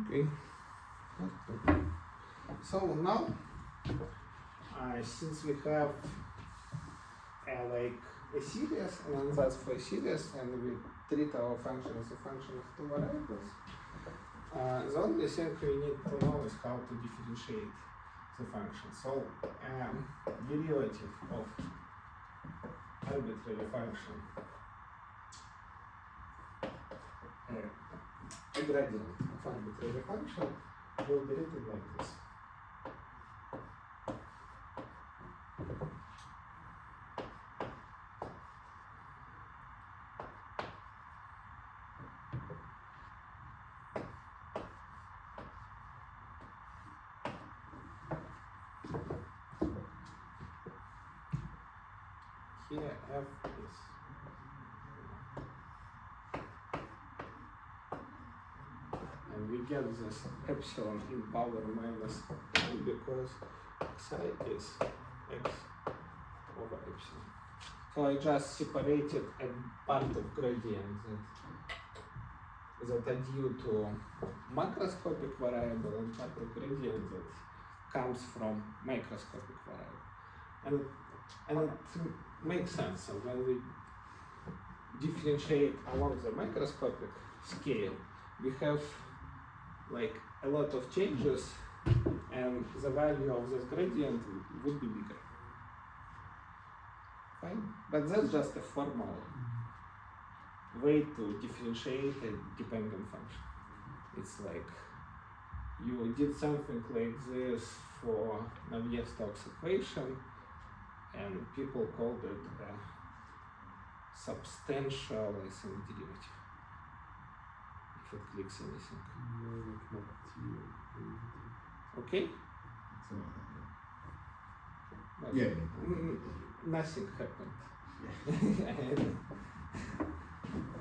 Okay. So now, since we have like a series, and that's for a series, and we treat our function as a function of two variables, the only thing we need to know is how to differentiate the function. So, derivative of arbitrary function, a gradient of arbitrary function will be written like this. Here f is and we get this epsilon in power minus 1 because xi is x over epsilon. So I just separated a part of gradient that are due to macroscopic variable and part of gradient that comes from microscopic variable. And it makes sense. So when we differentiate along the microscopic scale, we have like a lot of changes, and the value of this gradient would be bigger. Fine, but that's just a formal way to differentiate a dependent function. It's like you did something like this for Navier-Stokes equation, and people called it a substantial, I think, derivative. If it clicks anything. Okay? But yeah. Nothing happened.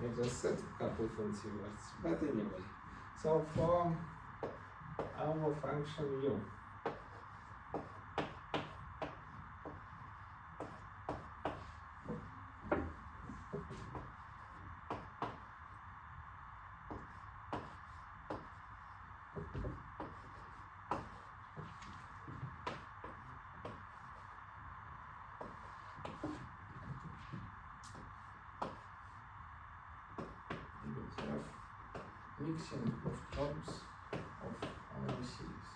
I just said a couple fancy words. But anyway, so for our function u, mixing of terms of our series.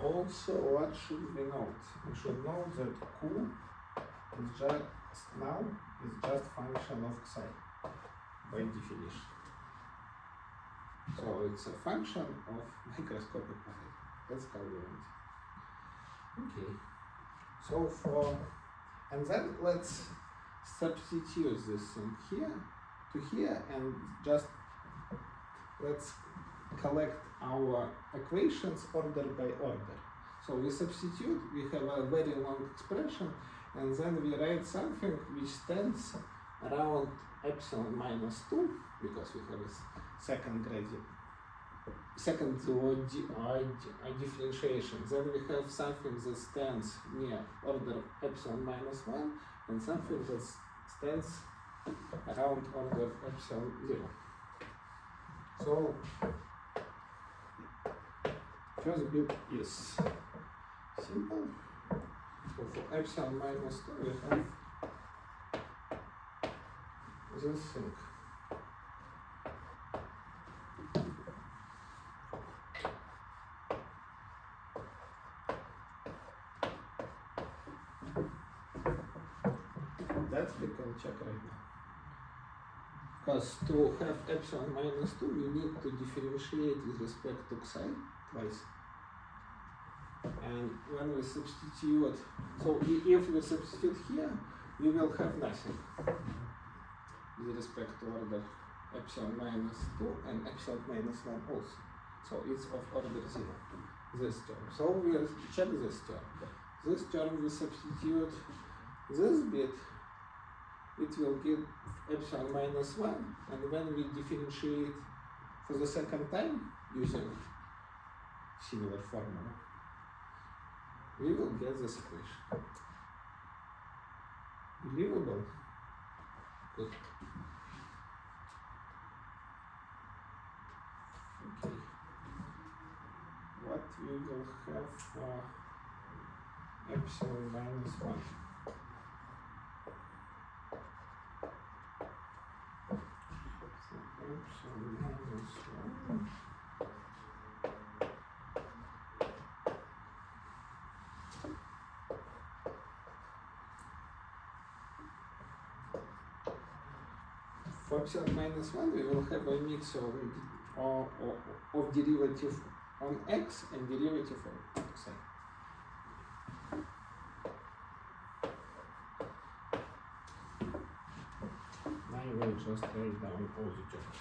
Also, what should we note? We should note that Q is just function of psi by definition. So it's a function of microscopic variable. That's how we want it. Okay. So and then let's substitute this thing here to here, and just let's collect our equations order by order. So we substitute, we have a very long expression, and then we write something which stands around epsilon minus 2, because we have a second gradient, second differentiation. Then we have something that stands near order epsilon minus 1, and something that stands around order epsilon 0. So first bit is simple. So for epsilon minus 2 we have this thing. That we can check right now. Because to have epsilon minus 2, we need to differentiate with respect to psi twice. And when we substitute, so if we substitute here, we will have nothing with respect to order epsilon minus 2 and epsilon minus 1 also. So it's of order 0, this term. So we will check this term. This term we substitute this bit, it will give epsilon minus 1, and when we differentiate for the second time using similar formula, we will get this equation. Believable? Good. Okay. What we will have for epsilon minus 1? So epsilon minus 1. For epsilon minus 1, we will have a mix of derivative on x and derivative on xi. Now I will just write down all the terms.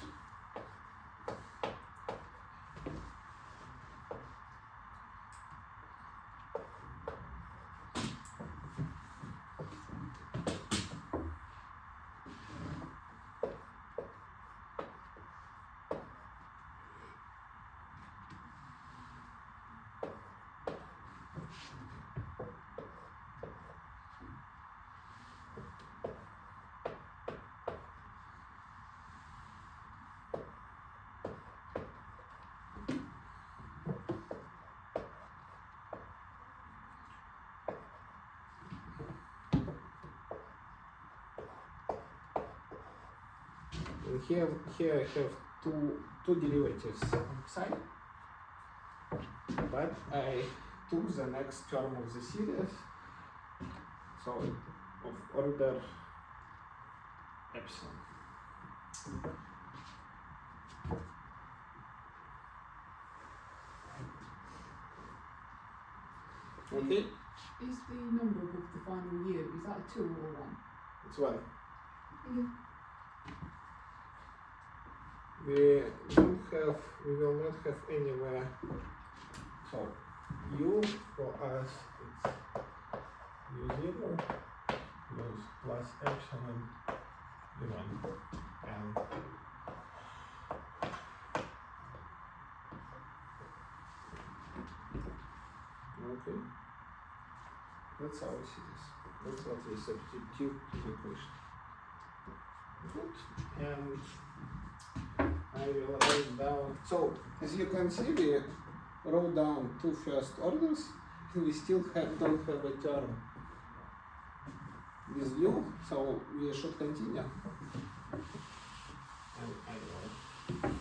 And here I have two derivatives on psi, but I took the next term of the series, so of order epsilon. Okay. Is the number above the final U, is that a 2 or 1? It's 1. Yeah. We will not have anywhere, so U for us it's U0 plus epsilon U1 and okay, that's how we see this. That's what we substitute to the equation. Good, and I will write down. So, as you can see, we wrote down two first orders, and we still don't have a term with U, so we should continue. And I will.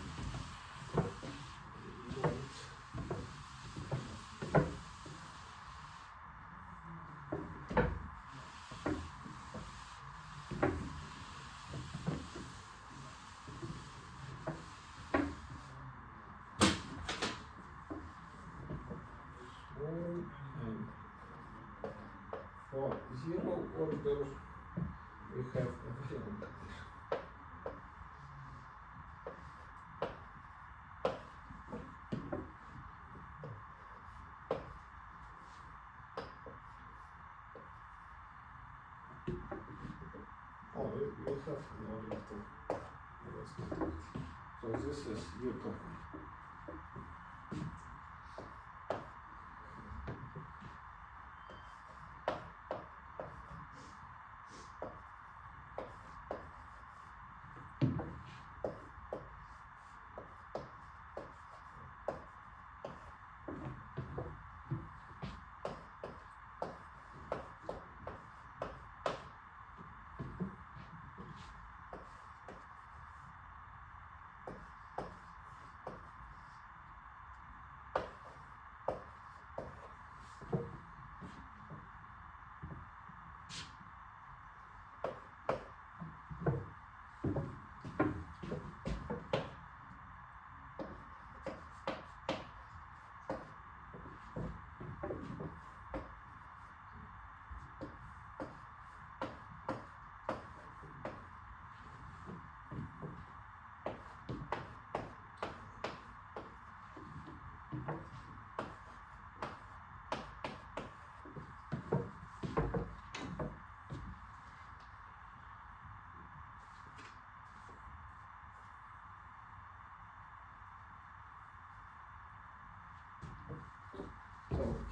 For 0 order, we have a film condition. Oh, we have no order too. That's not it. So this is U2.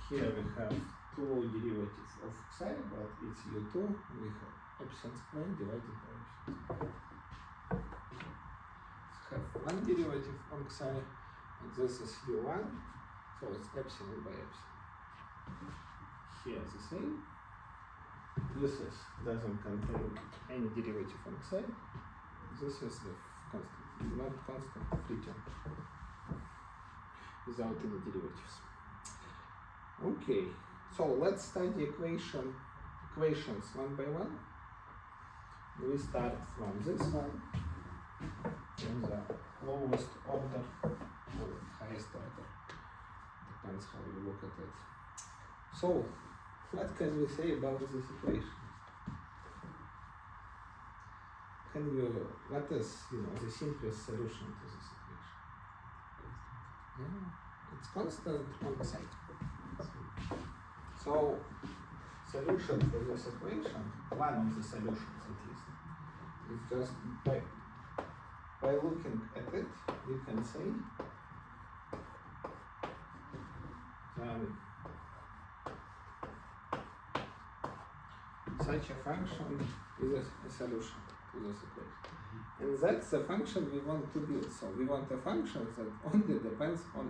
here we have two derivatives of psi, but it's u2, we have epsilon squared divided by epsilon. Let's have one derivative on psi, and this is u1, so it's epsilon by epsilon. Here the same. This doesn't contain any derivative on psi. This is the constant, not constant, free term, without any derivatives. Okay, so let's study equations one by one. We start from this one, from the lowest order or highest order, depends how you look at it. So, what can we say about this equation? What is, the simplest solution to this equation? Yeah, it's constant on the side. So, solution for this equation, one of the solutions at least, is just by looking at it, you can say such a function is a solution to this equation. And that's the function we want to build. So we want a function that only depends on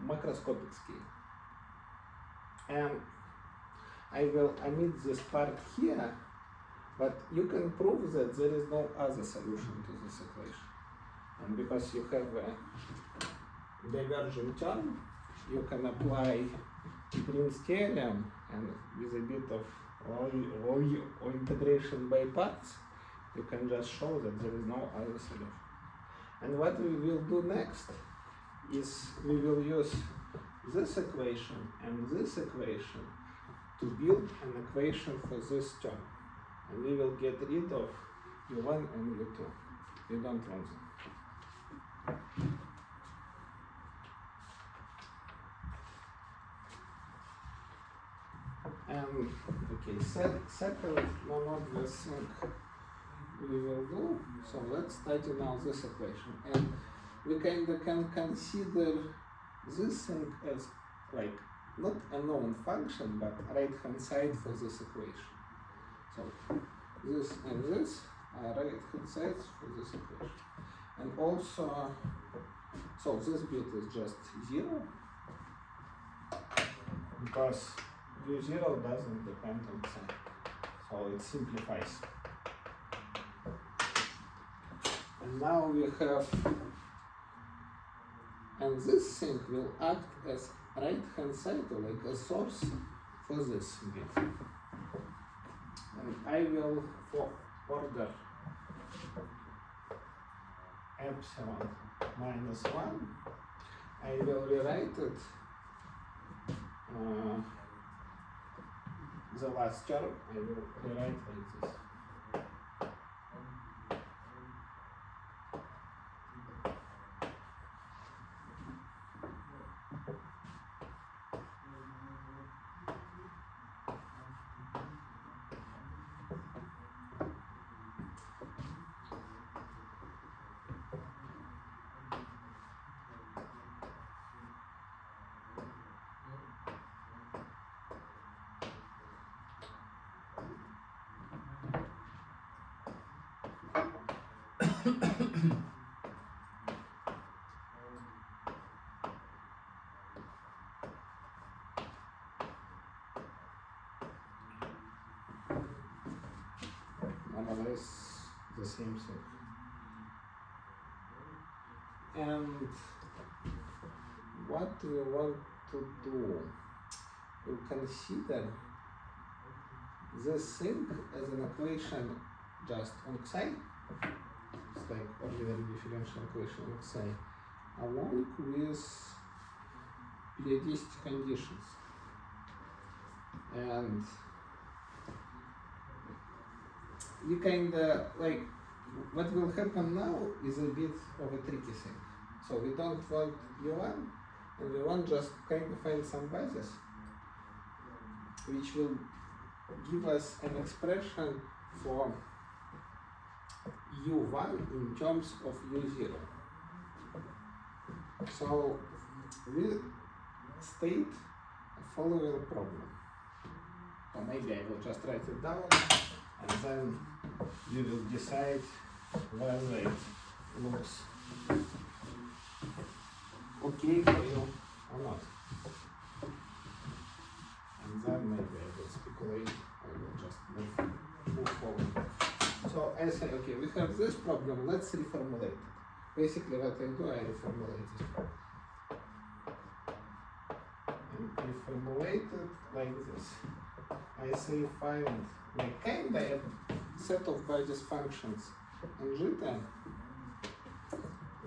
macroscopic scale. And I will omit this part here, but you can prove that there is no other solution to this equation. And because you have a divergent term, you can apply Green's theorem, and with a bit of or integration by parts, you can just show that there is no other solution. And what we will do next is we will use this equation and this equation to build an equation for this term. And we will get rid of u1 and u2. We don't want them. Okay, second non-obvious thing we will do, so let's study now this equation. And we kind of can consider this thing as like not a known function, but right-hand side for this equation. So this and this are right-hand sides for this equation. And also, so this bit is just 0, because u0 doesn't depend on psi, so it simplifies. And now we have, and this thing will act as right-hand side, or like a source for this bit. And I will, for order epsilon minus 1, I will rewrite it the last term, I will rewrite like this. Otherwise, the same thing. And what we want to do, we'll consider this thing as an equation just on psi. It's like ordinary differential equation on psi, along with periodicity conditions. And you like, what will happen now is a bit of a tricky thing. So we don't want u1, and we want just find some basis which will give us an expression for u1 in terms of u0. So we state following problem. Or maybe I will just write it down and then you will decide whether it looks okay for you or not. And then maybe I will speculate, I will just move forward. So I say, okay, we have this problem, let's reformulate it. Basically what I do, I reformulate this problem. And reformulate it like this. I say find my kind set of basis functions in G10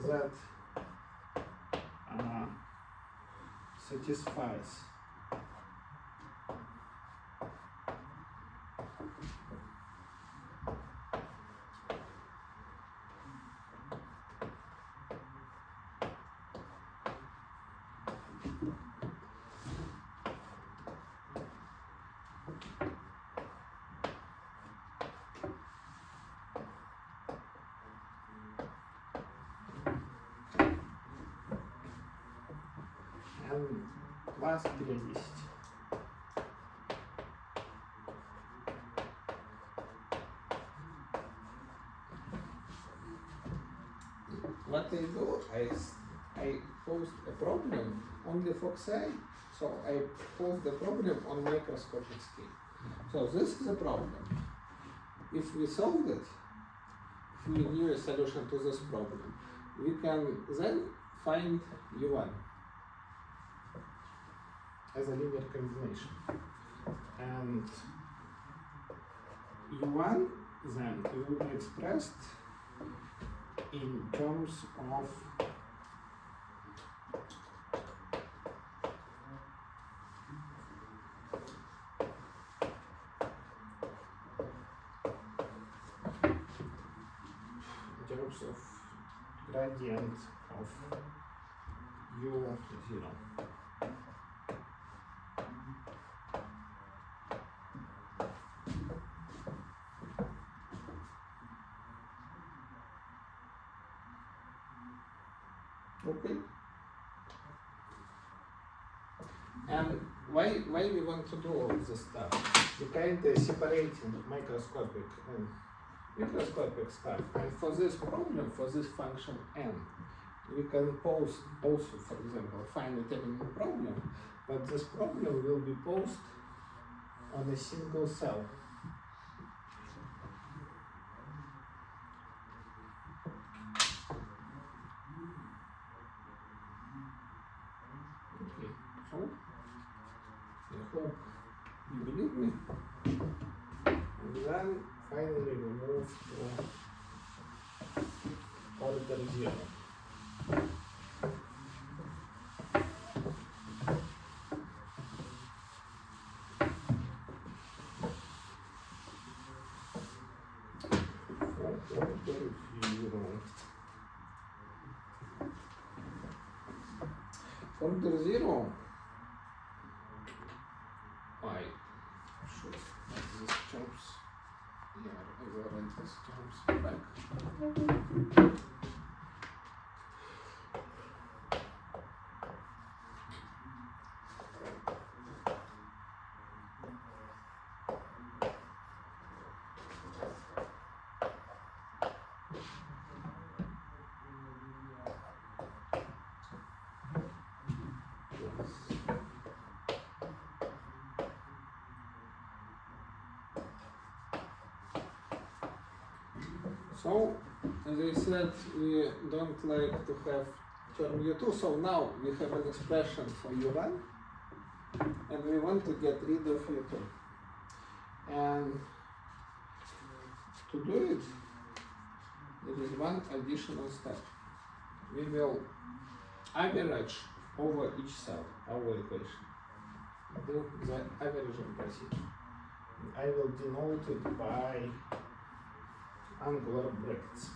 that satisfies and last periodicity. What I do, I post a problem only for Xi, so I post the problem on microscopic scale. So this is a problem. If we solve it, if we knew a solution to this problem, we can then find U1 as a linear combination. And U1 then will be expressed in terms of gradient of U0. Okay. And why we want to do all this stuff? We kind of separating microscopic and microscopic stuff. And for this problem, for this function n, we can pose also, for example, finite element problem, but this problem will be posed on a single cell. Okay, so I hope you believe me. And then finally we move to order 0. Order 0, I should make these terms. Yeah, I will write these terms back. So, as I said, we don't like to have term U2, so now we have an expression for U1, and we want to get rid of U2. And to do it, there is one additional step. We will average over each cell our equation. Do the averaging procedure. I will denote it by angular brackets.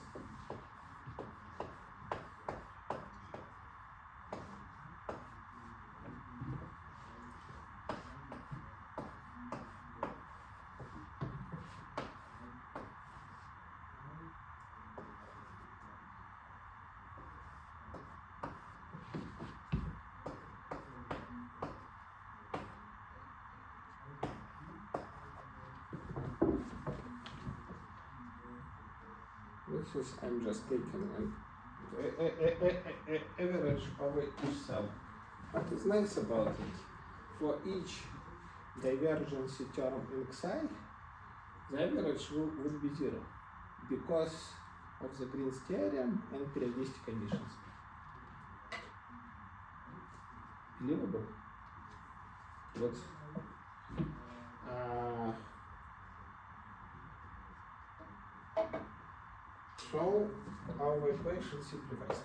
This is, I'm just taking an average over each cell. What is nice about it, for each divergency term in Xi, the average would be 0 because of the Green's theorem and periodicity conditions. Believable? What? So our equation simplifies.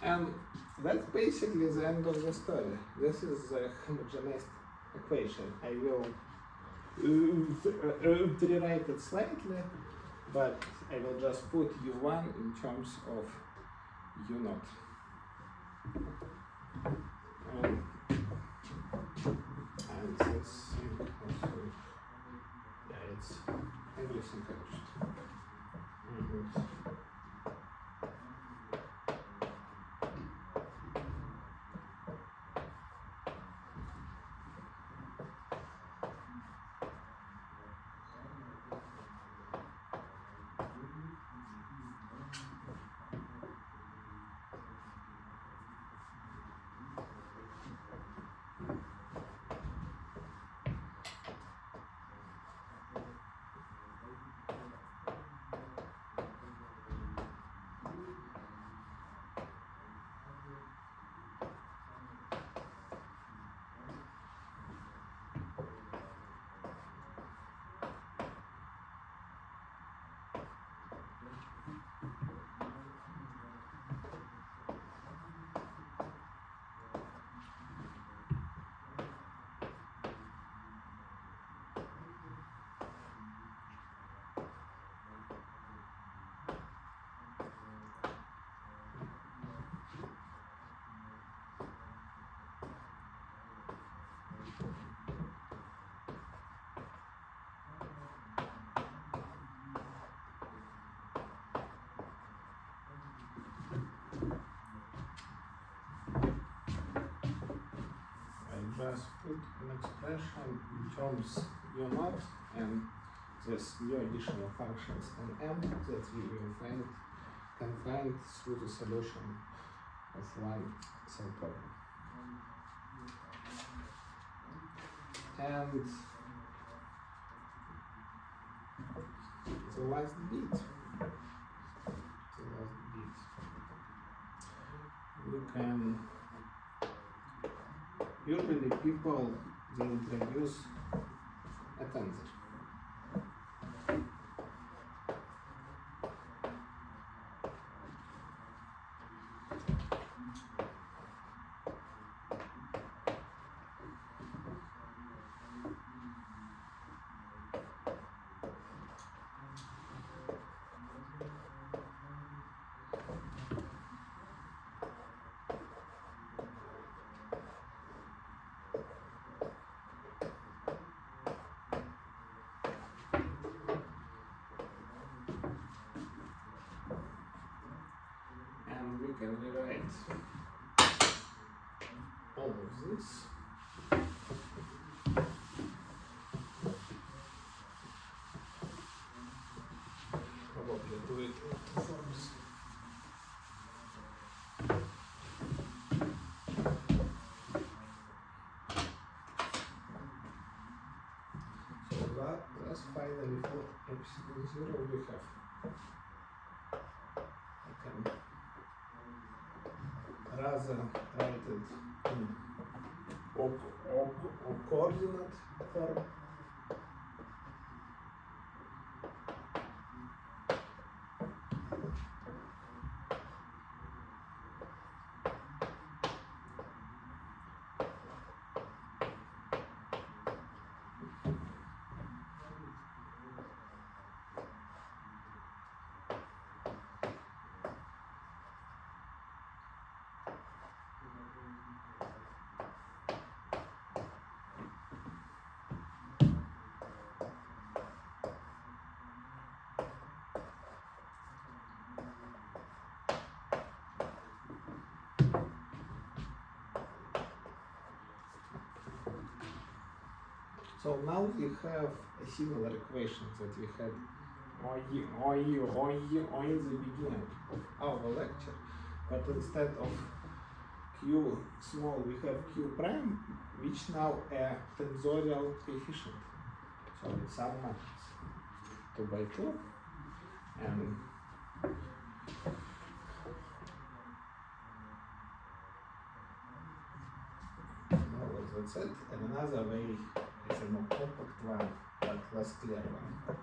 And that's basically the end of the story. This is the homogeneous equation. I will rewrite it slightly, but I will just put U1 in terms of U0. And this also, yeah, it's everything finished. Just put an expression in terms U0 and this new additional functions and M that we will can find through the solution of one cell problem. And the last bit. We can usually people they introduce a tensor. We can rewrite all of this. Probably do it in two forms. So that's finally for epsilon 0 we have. Rather write it in coordinate form. So now we have a similar equation that we had in the beginning of our lecture, but instead of q small we have q prime, which now a tensorial coefficient. So it's some matrix 2 by 2, and that's it. And another way is a more compact one, but less clear one.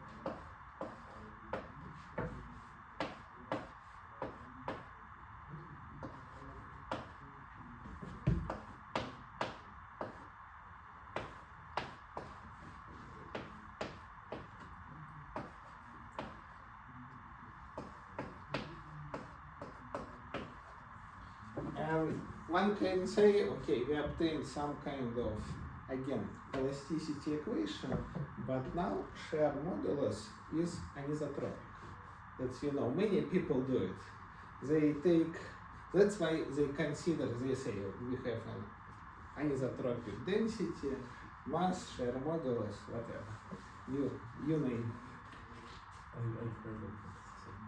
And one can say, okay, we obtained some kind of, again, elasticity equation, but now shear modulus is anisotropic. That's, many people do it. They take, that's why they consider, they say, we have an anisotropic density, mass, shear modulus, whatever, you name.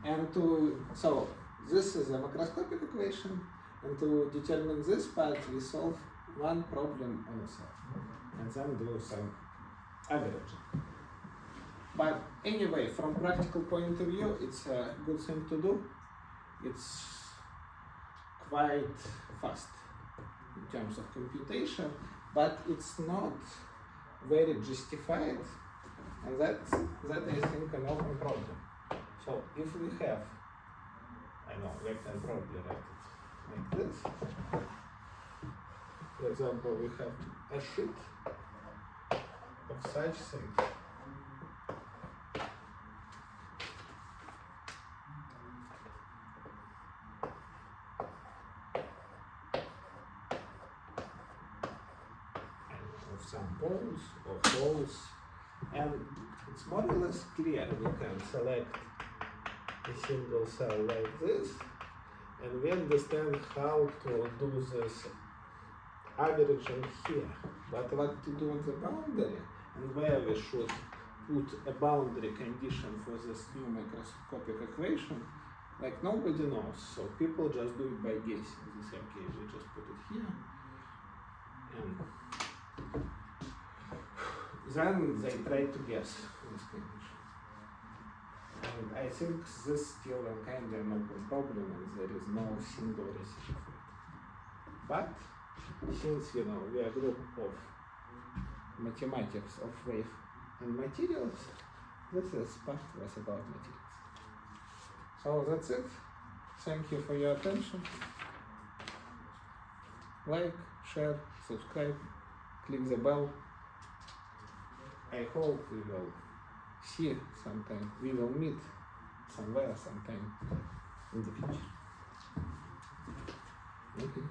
And so this is a macroscopic equation. And to determine this part, we solve one problem on itself, and then do some averaging. But anyway, from practical point of view, it's a good thing to do. It's quite fast in terms of computation, but it's not very justified, and that I think an open problem. So if we have, I can probably write it like this. For example, we have a sheet of such things. Of some poles or holes, and it's more or less clear. We can select a single cell like this, and we understand how to do this averaging here. But what to do on the boundary, and where we should put a boundary condition for this new microscopic equation, like nobody knows. So people just do it by guessing. They say, okay, we just put it here, and then they try to guess this condition. And I think this still a kind of an open problem, and there is no single recipe for it. But since we are a group of mathematics of wave and materials, this is part was about materials. So that's it. Thank you for your attention. Like, share, subscribe, click the bell. I hope we will see sometime, we will meet somewhere sometime in the future. Okay.